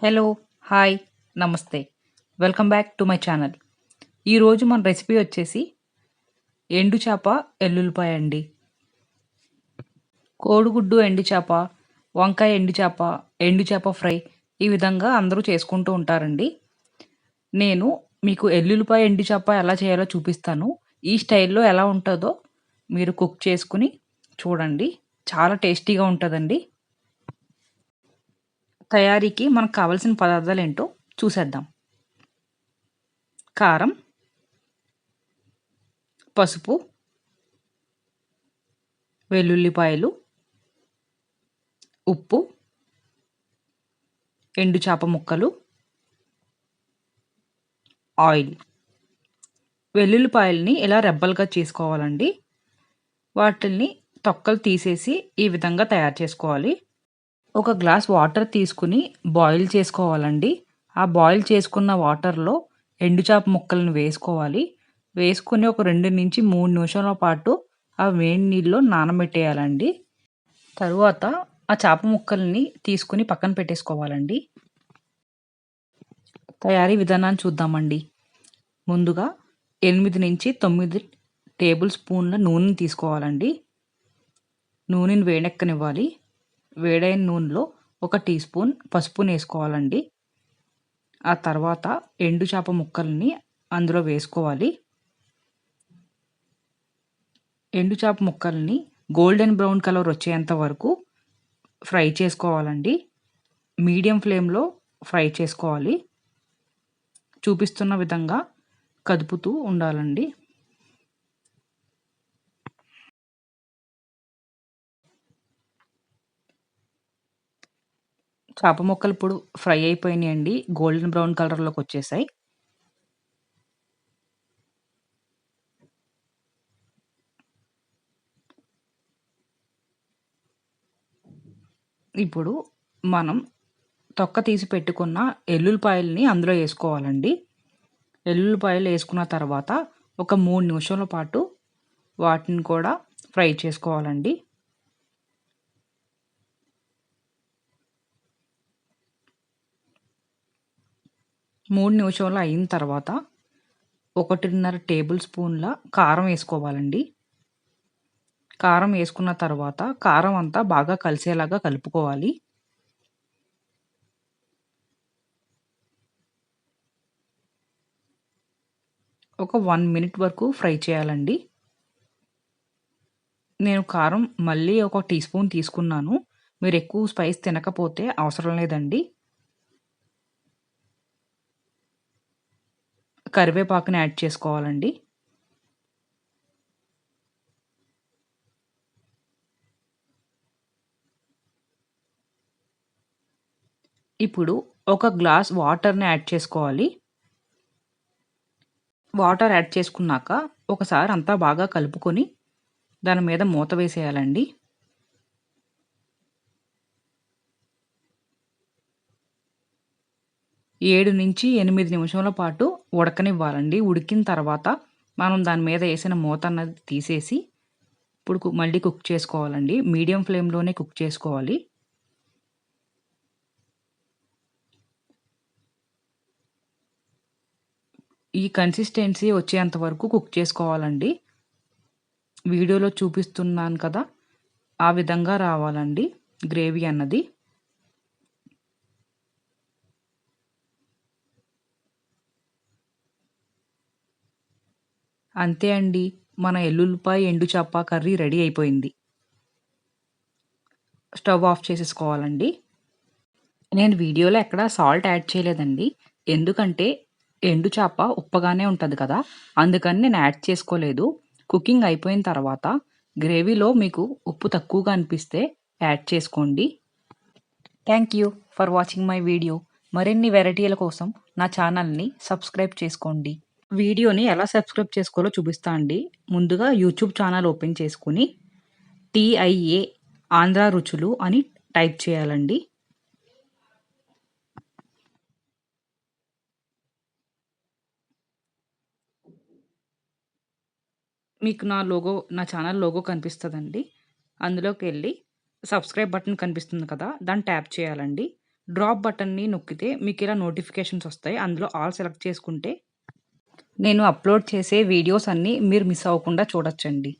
Hello, hi, నమస్తే. Welcome back to my channel. ఈరోజు మన రెసిపీ వచ్చేసి ఎండు చేప ఎల్లుల్లిపాయ అండి. కోడిగుడ్డు ఎండు చేప, వంకాయ ఎండు చేప ఫ్రై ఈ విధంగా అందరూ చేసుకుంటూ ఉంటారండి. నేను మీకు ఎల్లుల్లిపాయ ఎండు చేప ఎలా చేయాలో చూపిస్తాను. ఈ స్టైల్‌లో ఎలా ఉంటదో మీరు కుక్ చేసుకొని చూడండి. చాలా టేస్టీగా ఉంటదండి. తయారీకి మనకు కావాల్సిన పదార్థాలేంటో చూసేద్దాం. కారం, పసుపు, వెల్లుల్లిపాయలు, ఉప్పు, ఎండు చేప ముక్కలు, ఆయిల్. వెల్లుల్లిపాయలని ఇలా రెబ్బలుగా చేసుకోవాలండి. వాటిల్ని తొక్కలు తీసేసి ఈ విధంగా తయారు చేసుకోవాలి. ఒక గ్లాస్ వాటర్ తీసుకుని బాయిల్ చేసుకోవాలండి. ఆ బాయిల్ చేసుకున్న వాటర్‌లో ఎండు చేప ముక్కలను వేసుకోవాలి. వేసుకొని ఒక 2-3 నిమిషాల పాటు ఆ వేడి నీళ్ళలో నానబెట్టేయాలండి. తరువాత ఆ చేప ముక్కల్ని తీసుకొని పక్కన పెట్టేసుకోవాలండి. తయారీ విధానాన్ని చూద్దామండి. ముందుగా 8-9 టేబుల్ స్పూన్ల నూనెని తీసుకోవాలండి. నూనెని వేడెక్కనివ్వాలి. వేడైన నూనెలో ఒక టీ స్పూన్ పసుపునేసుకోవాలండి. ఆ తర్వాత ఎండు చేప ముక్కల్ని అందులో వేసుకోవాలి. ఎండు చేప ముక్కల్ని గోల్డెన్ బ్రౌన్ కలర్ వచ్చేంత వరకు ఫ్రై చేసుకోవాలండి. మీడియం ఫ్లేమ్‌లో ఫ్రై చేసుకోవాలి. చూపిస్తున్న విధంగా కదుపుతూ ఉండాలండి. చేప ముక్కలు ఇప్పుడు ఫ్రై అయిపోయినాయండి. గోల్డెన్ బ్రౌన్ కలర్‌లోకొచ్చేసాయి. ఇప్పుడు మనం తొక్క తీసి పెట్టుకున్న ఎల్లుల్లిపాయలని అందులో ఏసుకోవాలండి. ఎల్లుల్లిపాయలు ఏసుకున్న తర్వాత ఒక 3 నిమిషాల పాటు వాటిని కూడా ఫ్రై చేసుకోవాలండి. 3 నిమిషాలు అయిన తర్వాత 1:30 టేబుల్ స్పూన్ల కారం ఏసుకోవాలండి. కారం ఏసుకున్న తర్వాత కారం అంతా బాగా కలిసేలాగా కలుపుకోవాలి. ఒక 1 మినిట్ వరకు ఫ్రై చేయాలండి. నేను కారం మళ్ళీ ఒక టీ స్పూన్ తీసుకున్నాను. మీరెక్కువ స్పైస్ తినకపోతే అవసరం లేదండి. కరివేపాకుని యాడ్ చేసుకోవాలండి. ఇప్పుడు ఒక గ్లాస్ వాటర్‌ని యాడ్ చేసుకోవాలి. వాటర్ యాడ్ చేసుకున్నాక ఒకసారి అంతా బాగా కలుపుకొని దాని మీద మూత వేసేయాలండి. 7-8 నిమిషాల పాటు ఉడకనివ్వాలండి. ఉడికిన తర్వాత మనం దాని మీద ఏసిన మూత అన్నది తీసేసి ఇప్పుడు మళ్ళీ కుక్ చేసుకోవాలండి. మీడియం ఫ్లేమ్‌లోనే కుక్ చేసుకోవాలి. ఈ కన్సిస్టెన్సీ వచ్చేంత వరకు కుక్ చేసుకోవాలండి. వీడియోలో చూపిస్తున్నాను కదా! ఆ విధంగా రావాలండి గ్రేవీ అన్నది. అంతే అండి. మన ఎల్లుల్లిపాయ ఎండు చేప కర్రీ రెడీ అయిపోయింది. స్టవ్ ఆఫ్ చేసేసుకోవాలండి. నేను వీడియోలో ఎక్కడ సాల్ట్ యాడ్ చేయలేదండి. ఎందుకంటే ఎండు చేప ఉప్పగానే ఉంటది కదా! అందుకని నేను యాడ్ చేసుకోలేదు. కుకింగ్ అయిపోయిన తర్వాత గ్రేవీలో మీకు ఉప్పు తక్కువగా అనిపిస్తే యాడ్ చేసుకోండి. Thank you for watching my video. మరిన్ని వెరైటీల కోసం నా ఛానల్‌ని సబ్స్క్రైబ్ చేసుకోండి. వీడియోని ఎలా సబ్స్క్రైబ్ చేసుకోవాలో చూపిస్తా అండి. ముందుగా యూట్యూబ్ ఛానల్ ఓపెన్ చేసుకొని టీఐఏ ఆంధ్ర రుచులు అని టైప్ చేయాలండి. మీకు నా ఛానల్ లోగో కనిపిస్తదండి. అందులోకెళ్ళి సబ్స్క్రైబ్ బటన్ కనిపిస్తుంది కదా! దాన్ని ట్యాప్ చేయాలండి. డ్రాప్ బటన్‌ని నొక్కితే మీకిలా నోటిఫికేషన్స్ ఒస్తాయి. అందులో ఆల్ సెలెక్ట్ చేసుకుంటే నేను అప్‌లోడ్ చేసే వీడియోస్ అన్నీ మీరు మిస్ అవ్వకుండా చూడొచ్చండి.